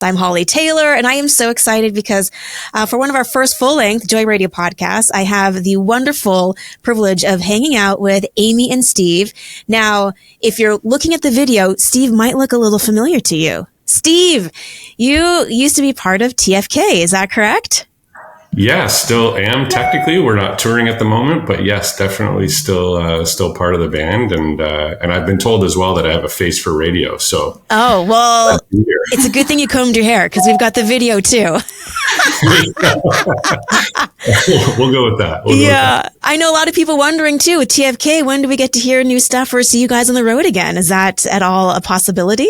I'm Holly Taylor, and I am so excited because for one of our first full-length Joy Radio podcasts, I have the wonderful privilege of hanging out with Aimee and Steve. Now, if you're looking at the video, Steve might look a little familiar to you. Steve, you used to be part of TFK, is that correct? Yeah, still am technically. We're not touring at the moment, but yes, definitely still part of the band, and I've been told as well that I have a face for radio. So it's a good thing you combed your hair because we've got the video too. We'll go with that. I know a lot of people wondering too with TFK, when do we get to hear new stuff or see you guys on the road again? Is that at all a possibility?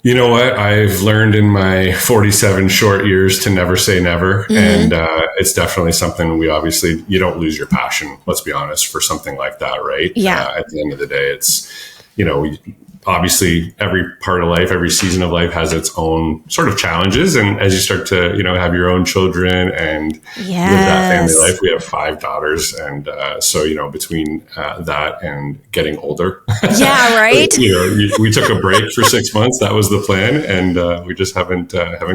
You know what? I've learned in my 47 short years to never say never. Mm-hmm. And it's definitely something you don't lose your passion, let's be honest, for something like that, right? Yeah. At the end of the day, it's, obviously every part of life, every season of life has its own sort of challenges. And as you start to, have your own children and live that family life, we have 5 daughters. And so, between that and getting older. Yeah, right. We took a break for 6 months. That was the plan. And we just haven't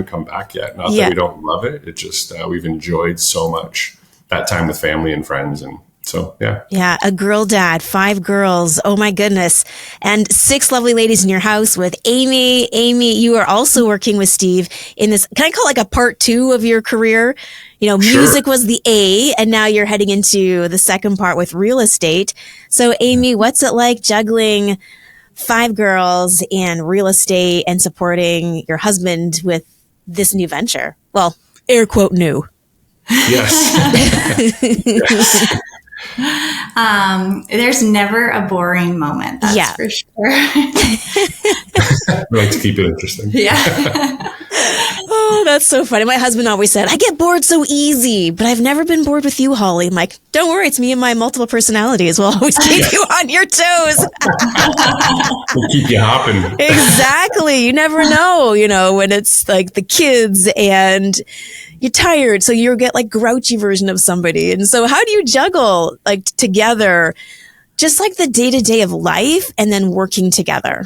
come back yet. Not that we don't love it. It just, we've enjoyed so much that time with family and friends. And so, yeah. Yeah. A girl dad, 5 girls. Oh my goodness. And 6 lovely ladies in your house with Aimee. Aimee, you are also working with Steve in this, can I call it like a part 2 of your career? Music was the A, and now you're heading into the second part with real estate. So Aimee, what's it like juggling 5 girls and real estate and supporting your husband with this new venture? Well, air quote new. Yes. Yes. There's never a boring moment. That's for sure. We like to keep it interesting. Yeah. Oh, that's so funny. My husband always said, I get bored so easy, but I've never been bored with you, Holly. I'm like, don't worry. It's me and my multiple personalities. We'll always keep you on your toes. We'll keep you hopping. Exactly. You never know, when it's like the kids and you're tired, so you'll get like grouchy version of somebody. And so how do you juggle like together, just like the day-to-day of life and then working together?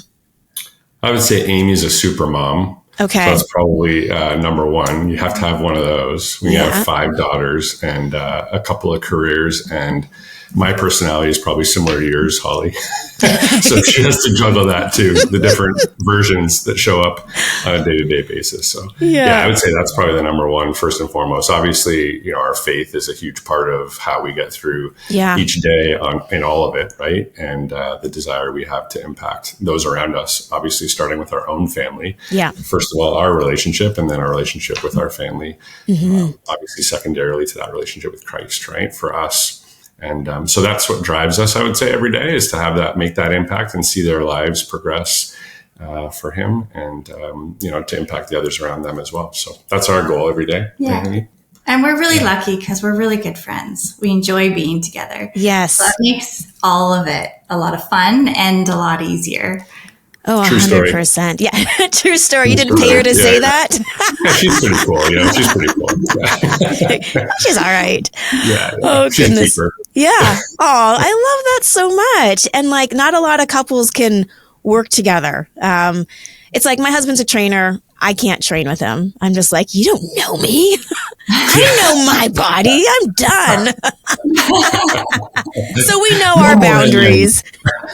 I would say Aimee's a super mom. Okay. So that's probably number one. You have to have one of those. We have 5 daughters and a couple of careers, and my personality is probably similar to yours, Holly. So she has to juggle that too, the different versions that show up on a day-to-day basis. So I would say that's probably the number one, first and foremost. Obviously, our faith is a huge part of how we get through each day in all of it, right? And the desire we have to impact those around us, obviously starting with our own family. Yeah. First of all, our relationship, and then our relationship with our family. Mm-hmm. Obviously, secondarily to that relationship with Christ, right? For us. And so that's what drives us, I would say, every day, is to make that impact and see their lives progress for him, and, to impact the others around them as well. So that's our goal every day. Yeah. Mm-hmm. And we're really lucky because we're really good friends. We enjoy being together. Yes. So that makes all of it a lot of fun and a lot easier. Oh, 100%. Yeah. True story. You didn't pay her to say that? Yeah, she's pretty cool. She's pretty cool. She's all right. Yeah. Oh, goodness. Yeah. Oh, I love that so much. And like, not a lot of couples can work together. It's like my husband's a trainer. I can't train with him. I'm just like, you don't know me. I know my body. I'm done. So we know our boundaries.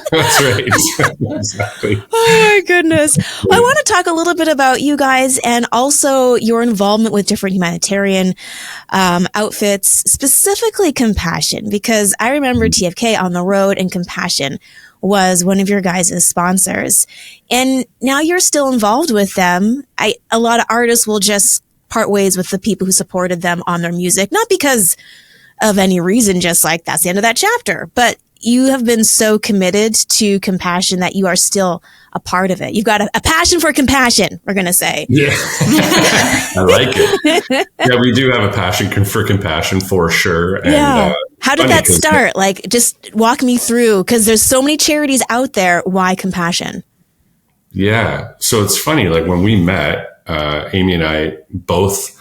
That's right. Exactly. Oh my goodness. I want to talk a little bit about you guys and also your involvement with different humanitarian outfits, specifically Compassion, because I remember TFK on the road, and Compassion was one of your guys' sponsors. And now you're still involved with them. A lot of artists will just part ways with the people who supported them on their music, not because of any reason, just like that's the end of that chapter. But you have been so committed to Compassion that you are still a part of it. You've got a passion for compassion, we're going to say. Yeah, I like it. Yeah, we do have a passion for compassion for sure. And, how did that start? Like, just walk me through, because there's so many charities out there. Why Compassion? Yeah. So it's funny, like when we met, Aimee and I both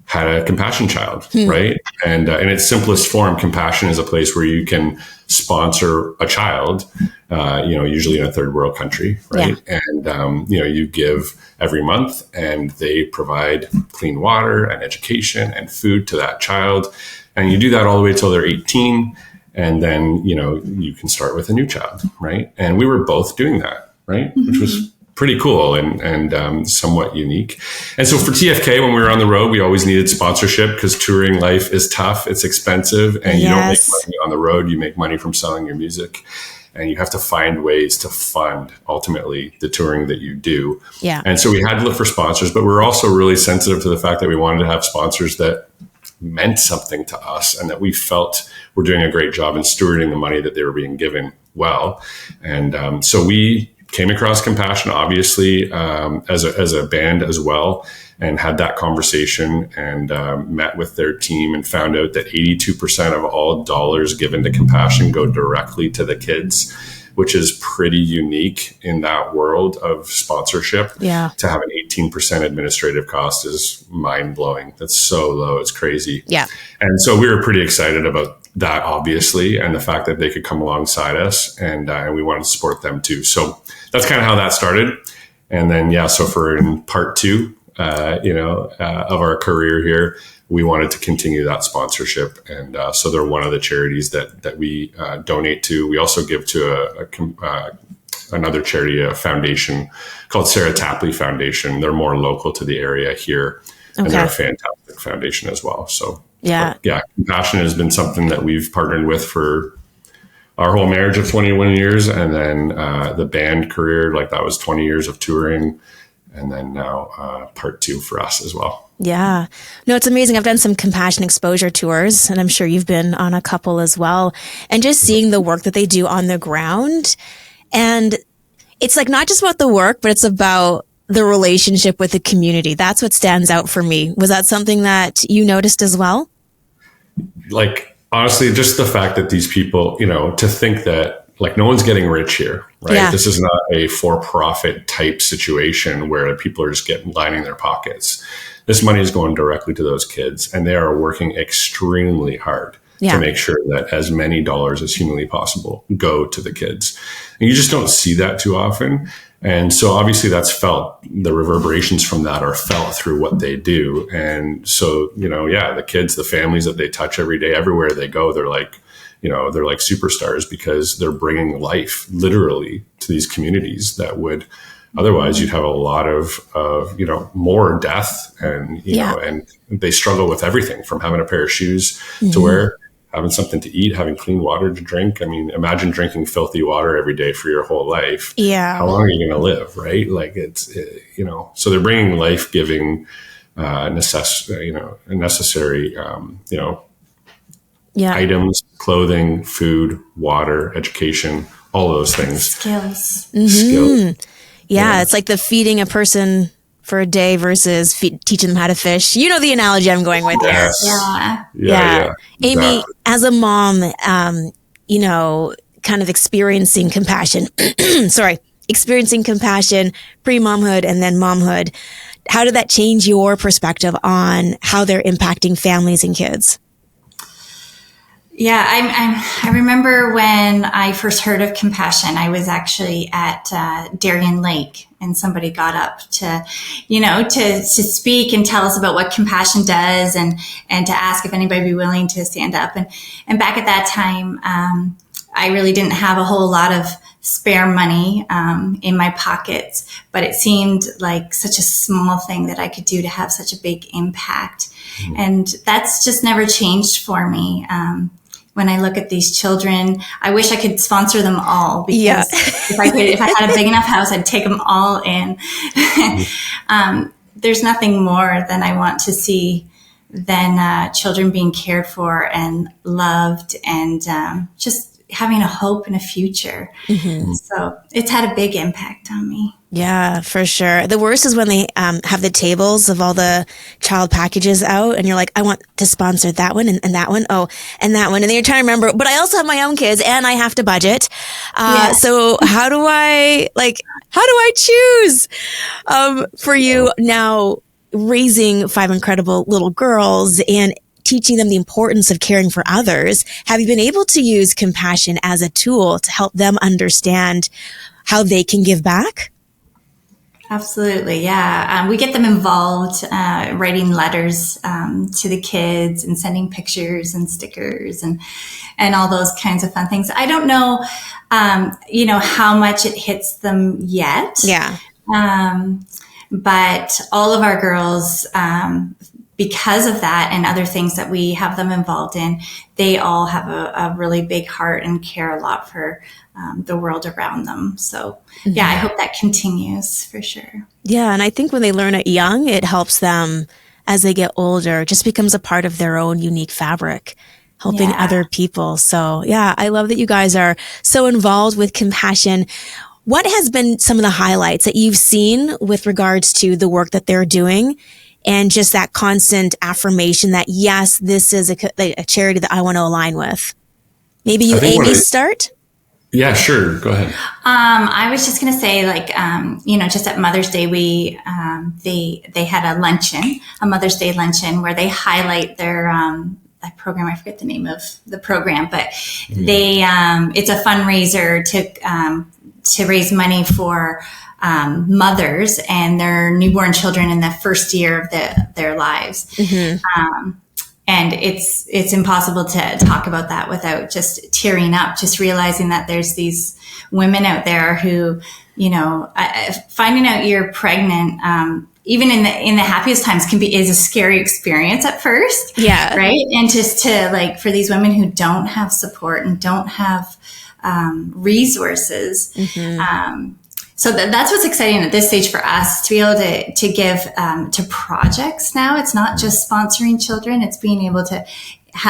had a compassion child, right? And in its simplest form, compassion is a place where you can sponsor a child, usually in a third world country, right? Yeah. And, you give every month and they provide clean water and education and food to that child. And you do that all the way till they're 18. And then, you can start with a new child, right? And we were both doing that, right? Which was pretty cool and somewhat unique. And so for TFK, when we were on the road, we always needed sponsorship because touring life is tough. It's expensive and you don't make money on the road. You make money from selling your music, and you have to find ways to fund ultimately the touring that you do. Yeah. And so we had to look for sponsors, but we're also really sensitive to the fact that we wanted to have sponsors that meant something to us and that we felt were doing a great job in stewarding the money that they were being given well. And so we came across Compassion, obviously, as a band as well, and had that conversation and met with their team and found out that 82% of all dollars given to Compassion go directly to the kids, which is pretty unique in that world of sponsorship. Yeah. To have an 18% administrative cost is mind-blowing. That's so low. It's crazy. Yeah. And so we were pretty excited about that, obviously, and the fact that they could come alongside us, and we wanted to support them too. So that's kind of how that started. And then, so for in part two, of our career here, we wanted to continue that sponsorship. And so they're one of the charities that we donate to. We also give to another charity, a foundation called Sarah Tapley Foundation. They're more local to the area here. And they're a fantastic foundation as well. So Compassion has been something that we've partnered with for our whole marriage of 21 years. And then the band career, that was 20 years of touring. And then now part two for us as well. Yeah. No, it's amazing. I've done some Compassion exposure tours, and I'm sure you've been on a couple as well. And just seeing the work that they do on the ground. And it's not just about the work, but it's about the relationship with the community. That's what stands out for me. Was that something that you noticed as well? Honestly, just the fact that these people, to think that no one's getting rich here, right? Yeah. This is not a for-profit type situation where people are just lining their pockets. This money is going directly to those kids, and they are working extremely hard to make sure that as many dollars as humanly possible go to the kids. And you just don't see that too often. And so obviously that's felt, the reverberations from that are felt through what they do. And so, the kids, the families that they touch every day, everywhere they go, they're like superstars because they're bringing life literally to these communities that would otherwise you'd have a lot of more death and, and they struggle with everything from having a pair of shoes to wear, having something to eat, having clean water to drink. I mean, imagine drinking filthy water every day for your whole life. Yeah. How long are you going to live? Right. So they're bringing life-giving, necessary, items, clothing, food, water, education, all those things. Skills. Mm-hmm. Skills. Yeah, it's like the feeding a person for a day versus teaching them how to fish. You know the analogy I'm going with here. Yes. Yeah. Aimee, as a mom, kind of experiencing compassion, experiencing compassion pre-momhood and then momhood, how did that change your perspective on how they're impacting families and kids? Yeah, I remember when I first heard of Compassion, I was actually at Darien Lake, and somebody got up to speak and tell us about what Compassion does, and to ask if anybody would be willing to stand up. And back at that time, I really didn't have a whole lot of spare money in my pockets, but it seemed like such a small thing that I could do to have such a big impact. Mm-hmm. And that's just never changed for me. When I look at these children, I wish I could sponsor them all because if I had a big enough house, I'd take them all in. There's nothing more than I want to see than children being cared for and loved and just having a hope and a future. Mm-hmm. So it's had a big impact on me. Yeah, for sure. The worst is when they have the tables of all the child packages out and you're like, I want to sponsor that one and that one. Oh, and that one. And then you're trying to remember, but I also have my own kids and I have to budget. So how do I choose for you now raising 5 incredible little girls and teaching them the importance of caring for others, have you been able to use compassion as a tool to help them understand how they can give back? Absolutely, yeah. We get them involved, writing letters to the kids and sending pictures and stickers and all those kinds of fun things. I don't know, how much it hits them yet. Yeah. But all of our girls, because of that and other things that we have them involved in, they all have a really big heart and care a lot for the world around them. So yeah, I hope that continues for sure. Yeah. And I think when they learn it young, it helps them as they get older. It just becomes a part of their own unique fabric, helping other people. So yeah, I love that you guys are so involved with compassion. What has been some of the highlights that you've seen with regards to the work that they're doing? And just that constant affirmation that, yes, this is a charity that I want to align with. Maybe you, Aimee, start? Yeah, sure. Go ahead. I was just going to say, just at Mother's Day, they had a Mother's Day luncheon where they highlight their that program. I forget the name of the program, but they it's a fundraiser to raise money for mothers and their newborn children in the first year of their lives. Mm-hmm. And it's impossible to talk about that without just tearing up, just realizing that there's these women out there who, finding out you're pregnant, even in the happiest times is a scary experience at first. Yeah. Right. And just to for these women who don't have support and don't have, resources, so that's what's exciting at this stage for us, to be able to give to projects now. It's not just sponsoring children. It's being able to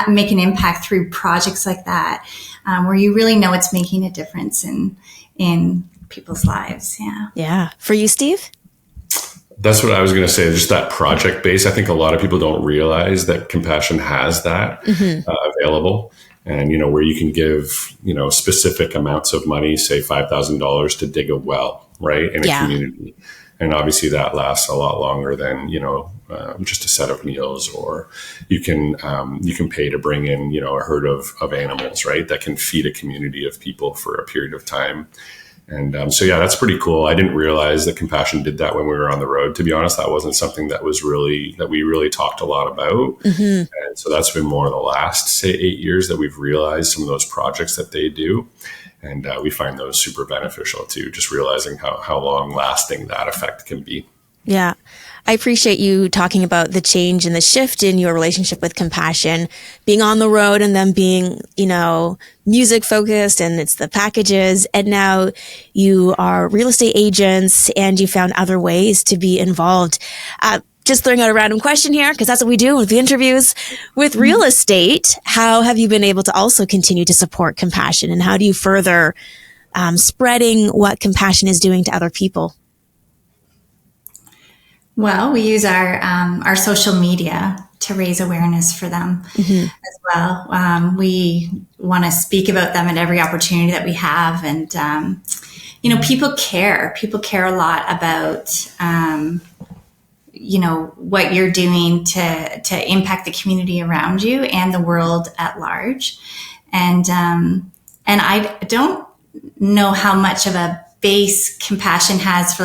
make an impact through projects like that, where you really know it's making a difference in people's lives. Yeah. Yeah. For you, Steve? That's what I was going to say. Just that project base. I think a lot of people don't realize that Compassion has that available. And, where you can give, specific amounts of money, say $5,000 to dig a well, right, in a community. And obviously that lasts a lot longer than, just a set of meals, or you can pay to bring in, a herd of animals, right, that can feed a community of people for a period of time. And so, yeah, that's pretty cool. I didn't realize that Compassion did that when we were on the road. To be honest, that wasn't something that we really talked a lot about. Mm-hmm. And so that's been more the last, say, 8 years that we've realized some of those projects that they do. And we find those super beneficial too, just realizing how long lasting that effect can be. Yeah. I appreciate you talking about the change and the shift in your relationship with Compassion, being on the road and then being, music focused, and it's the packages. And now you are real estate agents and you found other ways to be involved. Just throwing out a random question here, because that's what we do with the interviews with real estate. How have you been able to also continue to support Compassion, and how do you further spreading what Compassion is doing to other people? Well, we use our social media to raise awareness for them as well. We want to speak about them at every opportunity that we have. And, people care. People care a lot about, what you're doing to impact the community around you and the world at large. And I don't know how much of a base Compassion has for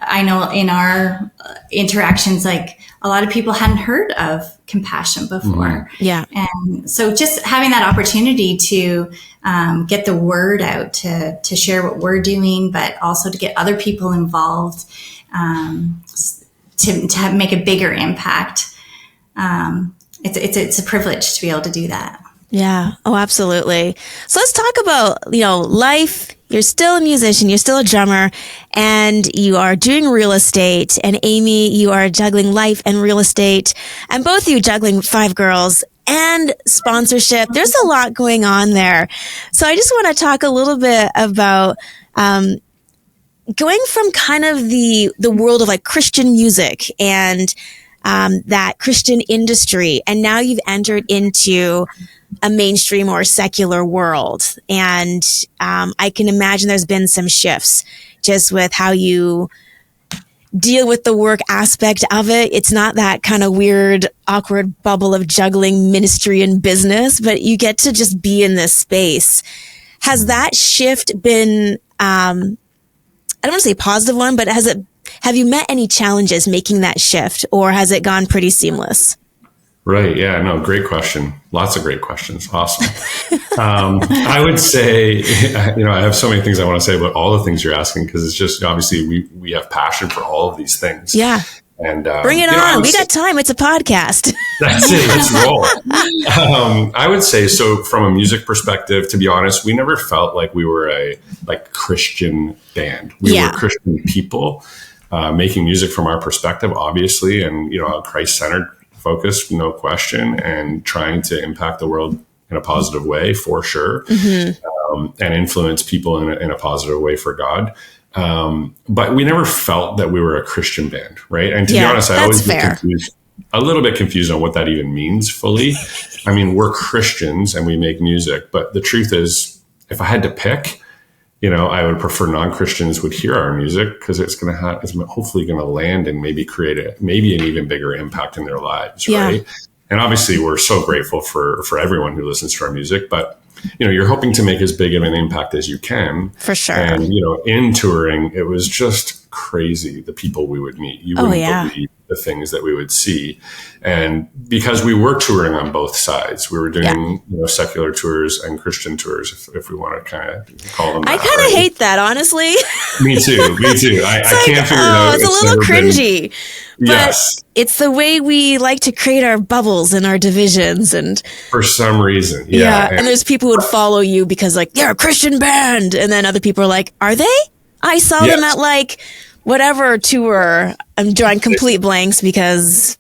I know in our interactions, a lot of people hadn't heard of Compassion before. Yeah. And so just having that opportunity to get the word out, to share what we're doing, but also to get other people involved, to make a bigger impact. It's a privilege to be able to do that. Yeah. Oh, absolutely. So let's talk about, life. You're still a musician, you're still a drummer, and you are doing real estate. And Aimee, you are juggling life and real estate, and both of you juggling 5 girls and sponsorship. There's a lot going on there. So I just want to talk a little bit about going from kind of the world of Christian music and that Christian industry, and now you've entered into a mainstream or secular world. And I can imagine there's been some shifts just with how you deal with the work aspect of it. It's not that kind of weird, awkward bubble of juggling ministry and business, but you get to just be in this space. Has that shift been, I don't want to say a positive one, but have you met any challenges making that shift, or has it gone pretty seamless? Right. Yeah. No, great question. Lots of great questions. Awesome. I would say, I have so many things I want to say about all the things you're asking, because it's just, obviously we have passion for all of these things. Yeah. And bring it on. We got time. It's a podcast. That's it. Let's roll. I would say, so from a music perspective, to be honest, we never felt like we were a Christian band. We were Christian people making music from our perspective, obviously, and, Christ-centered focus, no question, and trying to impact the world in a positive way, for sure, and influence people in a positive way for God. But we never felt that we were a Christian band, right? And to be honest, I always get a little bit confused on what that even means fully. I mean, we're Christians and we make music, but the truth is, if I had to pick, I would prefer non-Christians would hear our music, because it's hopefully going to land and maybe create an even bigger impact in their lives, right? And obviously, we're so grateful for everyone who listens to our music, but you're hoping to make as big of an impact as you can, for sure. And in touring, it was just crazy the people we would meet. You wouldn't believe the things that we would see, and because we were touring on both sides, we were doing secular tours and Christian tours, if we want to kind of call them that. I kind of hate that, honestly. Me too. I can't figure it out. It's a little cringy. But it's the way we like to create our bubbles and our divisions, and for some reason, and there's people who would follow you because they're a Christian band, and then other people are like, are they? I saw them at whatever tour. I'm drawing complete blanks because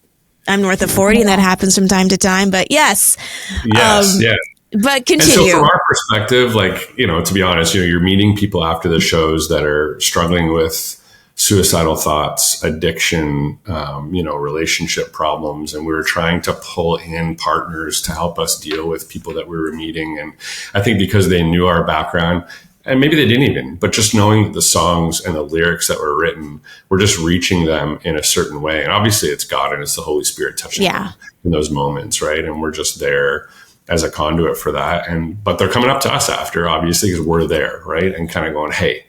I'm north of 40, and that happens from time to time. But yes. But continue. And so from our perspective, to be honest, you're meeting people after the shows that are struggling with suicidal thoughts, addiction, relationship problems. And we were trying to pull in partners to help us deal with people that we were meeting. And I think because they knew our background, and maybe they didn't even, but just knowing that the songs and the lyrics that were written were just reaching them in a certain way. And obviously it's God and it's the Holy Spirit touching them in those moments, right? And we're just there as a conduit for that. But they're coming up to us after, obviously, because we're there, right? And kind of going, hey,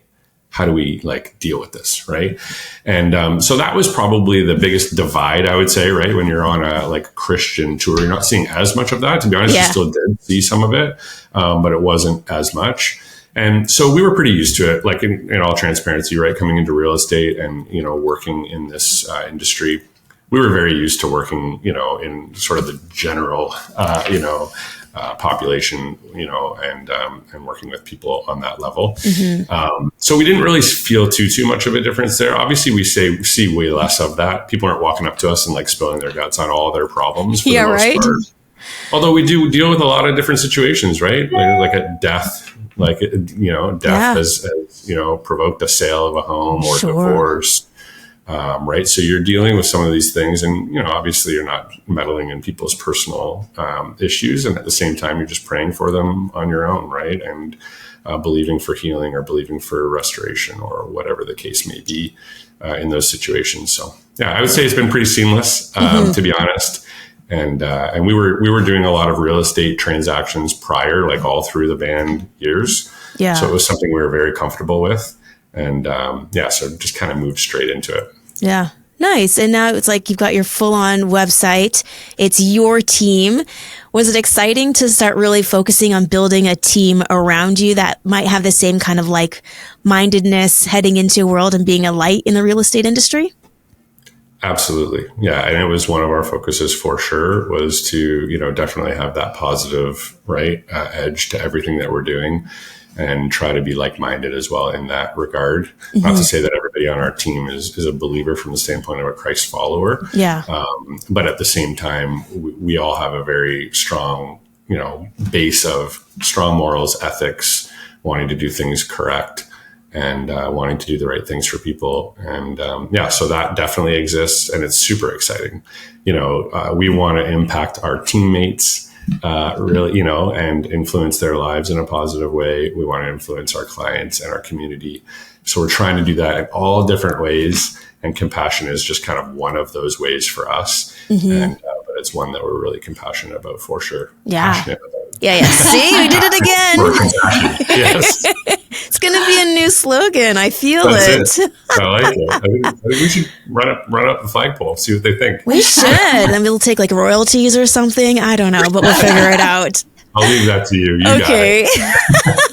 how do we deal with this, right? And so that was probably the biggest divide, I would say, right? When you're on a Christian tour, you're not seeing as much of that. To be honest, you still did see some of it, but it wasn't as much. And so we were pretty used to it, in all transparency, right? Coming into real estate and, working in this industry, we were very used to working, in sort of the general, population, and working with people on that level. So we didn't really feel too much of a difference there. Obviously, we see way less of that. People aren't walking up to us and spilling their guts on all their problems for the most part. Although we do deal with a lot of different situations, right? Like a death. Death has provoked a sale of a home or divorce, right? So you're dealing with some of these things, and obviously you're not meddling in people's personal issues, and at the same time you're just praying for them on your own, right? And believing for healing or believing for restoration or whatever the case may be in those situations. So I would say it's been pretty seamless, to be honest. And we were doing a lot of real estate transactions prior, all through the band years. Yeah. So it was something we were very comfortable with. And so just kind of moved straight into it. Yeah. Nice. And now it's you've got your full-on website. It's your team. Was it exciting to start really focusing on building a team around you that might have the same kind of mindedness heading into a world and being a light in the real estate industry? Absolutely. Yeah. And it was one of our focuses for sure, was to, definitely have that positive, right, edge to everything that we're doing, and try to be like-minded as well in that regard. Not to say that everybody on our team is a believer from the standpoint of a Christ follower. Yeah. But at the same time, we all have a very strong, base of strong morals, ethics, wanting to do things correct, and wanting to do the right things for people. And so that definitely exists, and it's super exciting. We want to impact our teammates really, and influence their lives in a positive way. We want to influence our clients and our community. So we're trying to do that in all different ways. And compassion is just kind of one of those ways for us. And but it's one that we're really compassionate about for sure. Yeah. Passionate about. Yeah. See, we did it again. Yes. It's going to be a new slogan. I feel That's it. I like it. I think we should run up the flagpole, see what they think. We should. And we'll take like royalties or something. I don't know, but we'll figure it out. I'll leave that to you. You Okay. got it.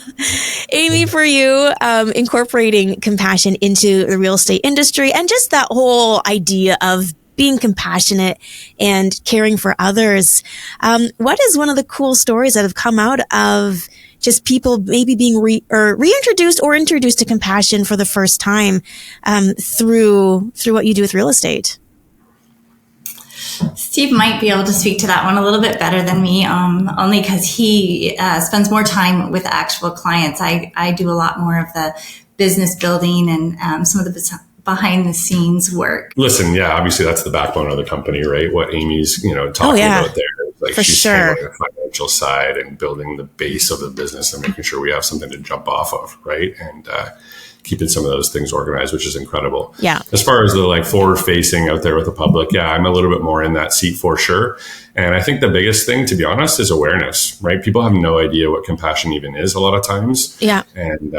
Aimee, for you, incorporating compassion into the real estate industry and just that whole idea of being compassionate and caring for others. What is one of the cool stories that have come out of just people maybe being reintroduced or introduced to compassion for the first time through what you do with real estate? Steve might be able to speak to that one a little bit better than me, only because he spends more time with actual clients. I do a lot more of the business building and some of the behind the scenes work. Listen, yeah, obviously that's the backbone of the company, right? What Amy's, talking about there. Like for she's sure. handling the financial side and building the base of the business and making sure we have something to jump off of, right? And keeping some of those things organized, which is incredible. Yeah. As far as the like forward facing out there with the public, yeah, I'm a little bit more in that seat for sure. And I think the biggest thing, to be honest, is awareness, right? People have no idea what compassion even is a lot of times. Yeah. And,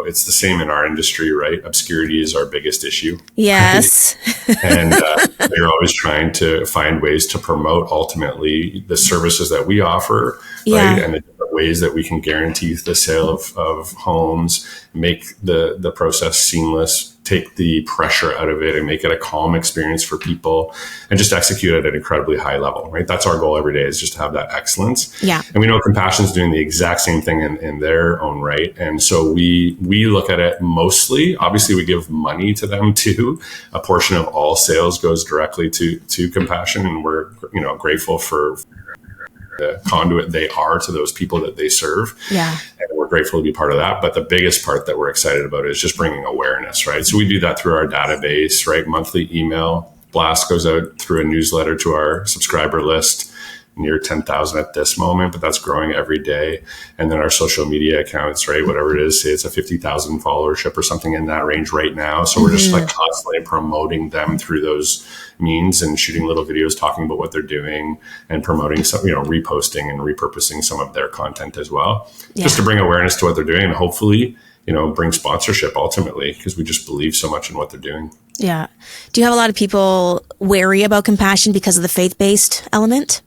it's the same in our industry, right? Obscurity is our biggest issue. Yes. And they're always trying to find ways to promote ultimately the services that we offer, right? And the different ways that we can guarantee the sale of homes, make the process seamless, take the pressure out of it and make it a calm experience for people and just execute at an incredibly high level, right? That's our goal every day, is just to have that excellence. Yeah. And we know Compassion is doing the exact same thing in their own right. And so we look at it mostly, obviously we give money to them too. A portion of all sales goes directly to Compassion. And we're, grateful for the conduit they are to those people that they serve. Yeah. And we're grateful to be part of that. But the biggest part that we're excited about is just bringing awareness, right? So we do that through our database, right? Monthly email blast goes out through a newsletter to our subscriber list, near 10,000 at this moment, but that's growing every day. And then our social media accounts, right? Whatever it is, say it's a 50,000 followership or something in that range right now. So we're just like constantly promoting them through those means and shooting little videos talking about what they're doing and promoting some, reposting and repurposing some of their content as well, just to bring awareness to what they're doing and hopefully, bring sponsorship ultimately, because we just believe so much in what they're doing. Yeah. Do you have a lot of people wary about compassion because of the faith-based element?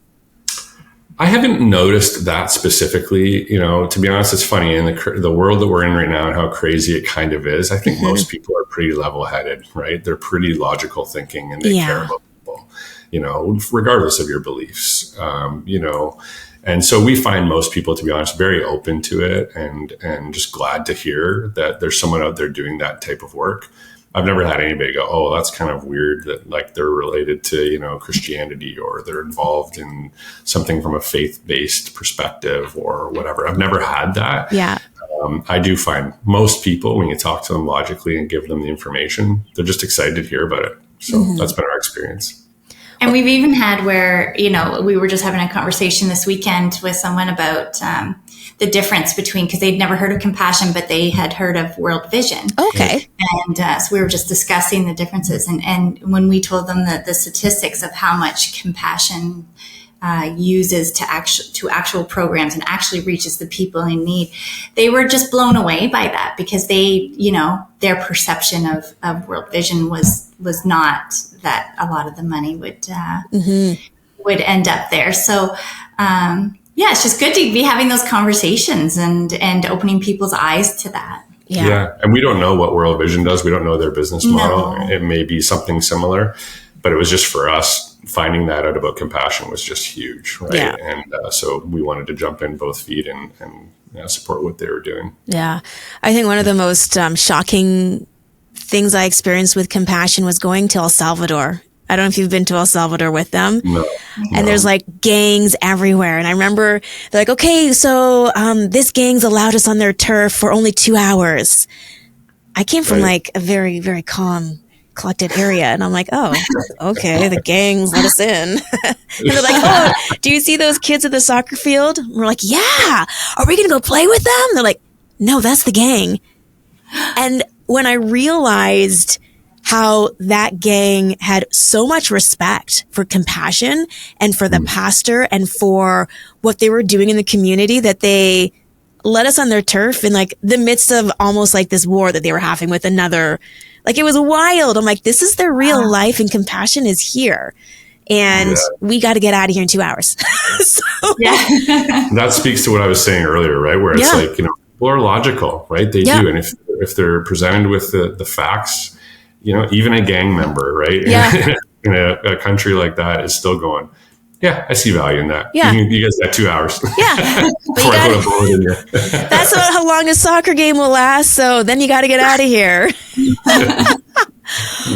I haven't noticed that specifically. To be honest, it's funny in the world that we're in right now and how crazy it kind of is. I think most people are pretty level-headed, right? They're pretty logical thinking and they care about people, regardless of your beliefs, And so we find most people, to be honest, very open to it and just glad to hear that there's someone out there doing that type of work. I've never had anybody go, oh, that's kind of weird that like they're related to, Christianity or they're involved in something from a faith-based perspective or whatever. I've never had that. Yeah. I do find most people, when you talk to them logically and give them the information, they're just excited to hear about it. So that's been our experience. And we've even had where, we were just having a conversation this weekend with someone about the difference between, because they'd never heard of compassion, but they had heard of World Vision. Okay. And so we were just discussing the differences. And when we told them that the statistics of how much compassion uses to actual programs and actually reaches the people in need, they were just blown away by that, because they, their perception of World Vision was not that a lot of the money would end up there. So, it's just good to be having those conversations and opening people's eyes to that. Yeah. And we don't know what World Vision does. We don't know their business model. No. It may be something similar, but it was just for us, finding that out about compassion was just huge. Right. Yeah. And so we wanted to jump in both feet and support what they were doing. Yeah. I think one of the most shocking things I experienced with compassion was going to El Salvador. I don't know if you've been to El Salvador with them. No. And there's like gangs everywhere. And I remember they're like, okay, so this gang's allowed us on their turf for only 2 hours. I came from like a very, very calm, collected area. And I'm like, oh, okay, the gangs let us in. And they're like, oh, do you see those kids at the soccer field? And we're like, yeah. Are we going to go play with them? They're like, no, that's the gang. And when I realized how that gang had so much respect for compassion and for the pastor and for what they were doing in the community, that they let us on their turf in like the midst of almost like this war that they were having with another. Like, it was wild. I'm like, this is their real life, and compassion is here. And we got to get out of here in 2 hours. So, that speaks to what I was saying earlier, right? Where it's like, people are logical, right? They do. And if they're presented with the facts, even a gang member, right? In a country like that is still going, I see value in that. You guys got 2 hours. Before I put a bullet in you. That's about how long a soccer game will last. So then you got to get out of here.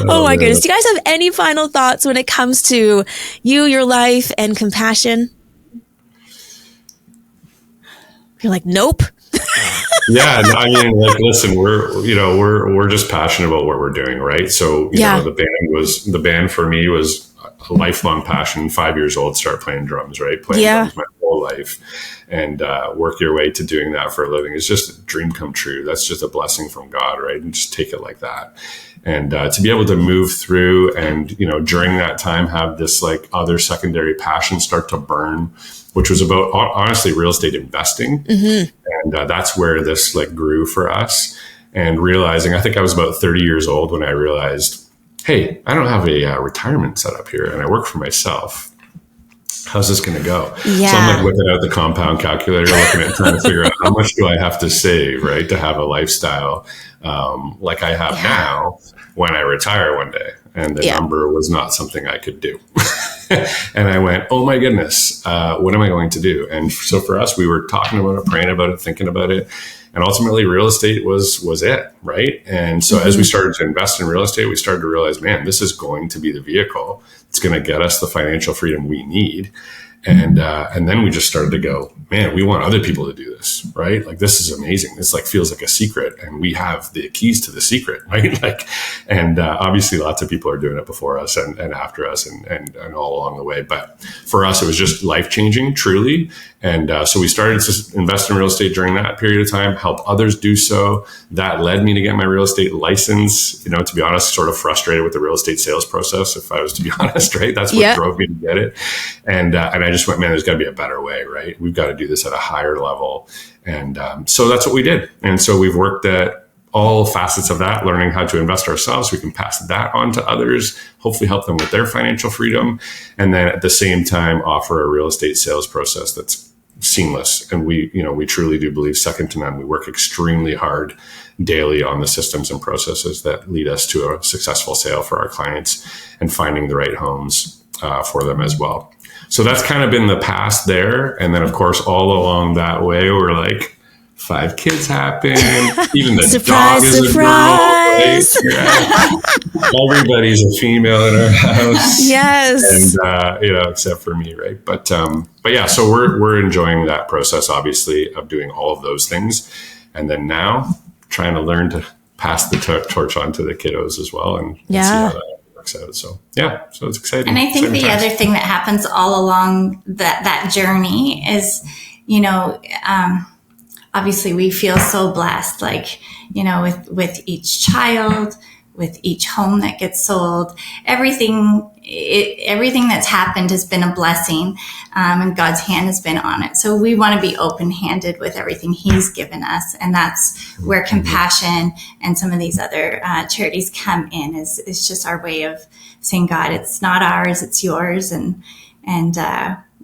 Oh my goodness. Do you guys have any final thoughts when it comes to you, your life, and compassion? You're like, nope. I mean, like, listen, we're just passionate about what we're doing, right? So, the band for me was a lifelong passion. 5 years old, start playing drums, right? Playing drums my whole life, and work your way to doing that for a living is just a dream come true. That's just a blessing from God, right? And just take it like that. And to be able to move through and, during that time, have this like other secondary passion start to burn, which was about, honestly, real estate investing. And that's where this like grew for us. And realizing, I think I was about 30 years old when I realized, hey, I don't have a retirement set up here, and I work for myself. How's this going to go? So I'm like whipping out the compound calculator, looking at trying to figure out how much do I have to save, right, to have a lifestyle like I have now when I retire one day. And the number was not something I could do. And I went, oh my goodness, what am I going to do? And so for us, we were talking about it, praying about it, thinking about it. And ultimately, real estate was it, right? And so as we started to invest in real estate, we started to realize, man, this is going to be the vehicle. It's going to get us the financial freedom we need. And then we just started to go, man, we want other people to do this, right? Like, this is amazing. This like feels like a secret, and we have the keys to the secret, right? Like, and obviously lots of people are doing it before us and after us and all along the way. But for us, it was just life-changing, truly. And so we started to invest in real estate during that period of time, help others do so. That led me to get my real estate license. To be honest, sort of frustrated with the real estate sales process, if I was to be honest, right? That's what drove me to get it. And I just went, man, there's got to be a better way, right? We've got to do this at a higher level. And so that's what we did. And so we've worked at all facets of that, learning how to invest ourselves. We can pass that on to others, hopefully help them with their financial freedom. And then at the same time, offer a real estate sales process that's seamless. And we truly do believe second to none. We work extremely hard daily on the systems and processes that lead us to a successful sale for our clients and finding the right homes for them as well. So that's kind of been the past there. And then, of course, all along that way, we're like, 5 kids happen. Even the surprise, dog is surprise. a girl. Right? Everybody's a female in our house. Yes. And, except for me, right? But yeah, so we're enjoying that process, obviously, of doing all of those things. And then now trying to learn to pass the torch on to the kiddos as well and see how that works out. So so it's exciting. And I think the other thing that happens all along that journey is, obviously we feel so blessed, like, with each child, with each home that gets sold, everything that's happened has been a blessing, and God's hand has been on it. So we want to be open-handed with everything He's given us, and that's where compassion and some of these other charities come in. Is just our way of saying, God, it's not ours, it's yours, and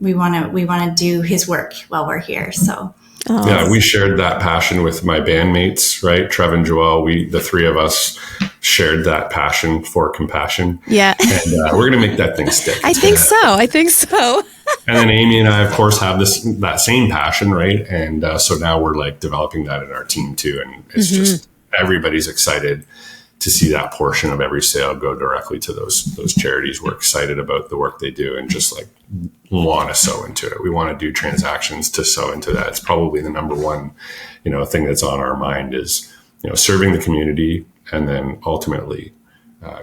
we want to do His work while we're here. So. Yeah, we shared that passion with my bandmates, right? Trev and Joelle, the 3 of us shared that passion for compassion. Yeah. And we're going to make that thing stick. I think so. And then Aimee and I, of course, have that same passion, right? And so now we're like developing that in our team too. And it's just, everybody's excited to see that portion of every sale go directly to those charities. We're excited about the work they do and just like want to sow into it. We want to do transactions to sow into that. It's probably the number one, thing that's on our mind is, serving the community and then ultimately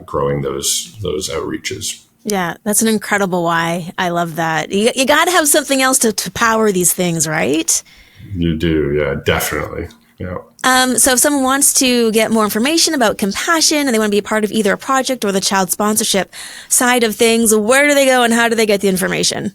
growing those outreaches. Yeah, that's an incredible why. I love that. You got to have something else to power these things, right? You do. Yeah, definitely. Yeah. So if someone wants to get more information about compassion and they want to be a part of either a project or the child sponsorship side of things, where do they go and how do they get the information?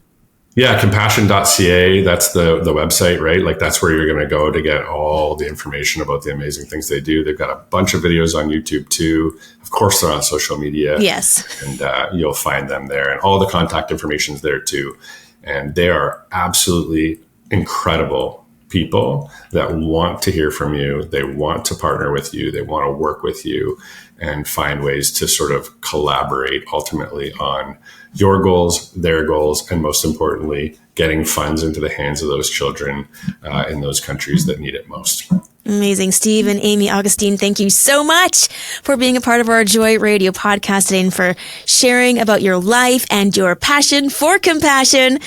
Yeah, compassion.ca, that's the website, right? Like that's where you're going to go to get all the information about the amazing things they do. They've got a bunch of videos on YouTube too. Of course, they're on social media. Yes. And you'll find them there. And all the contact information is there too. And they are absolutely incredible people that want to hear from you. They want to partner with you. They want to work with you and find ways to sort of collaborate ultimately on your goals, their goals, and most importantly, getting funds into the hands of those children in those countries that need it most. Amazing. Steve and Aimee Augustine, thank you so much for being a part of our Joy Radio podcast today and for sharing about your life and your passion for compassion.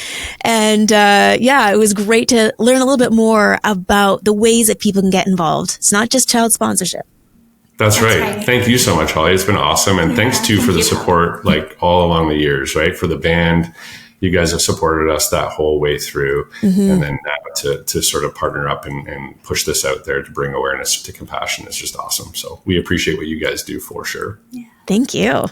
And it was great to learn a little bit more about the ways that people can get involved. It's not just child sponsorship. That's right. Thank you so much, Holly. It's been awesome. And thanks too for the support, like all along the years, right? For the band, you guys have supported us that whole way through. And then now to sort of partner up and push this out there to bring awareness to compassion is just awesome. So we appreciate what you guys do for sure. Yeah. Thank you.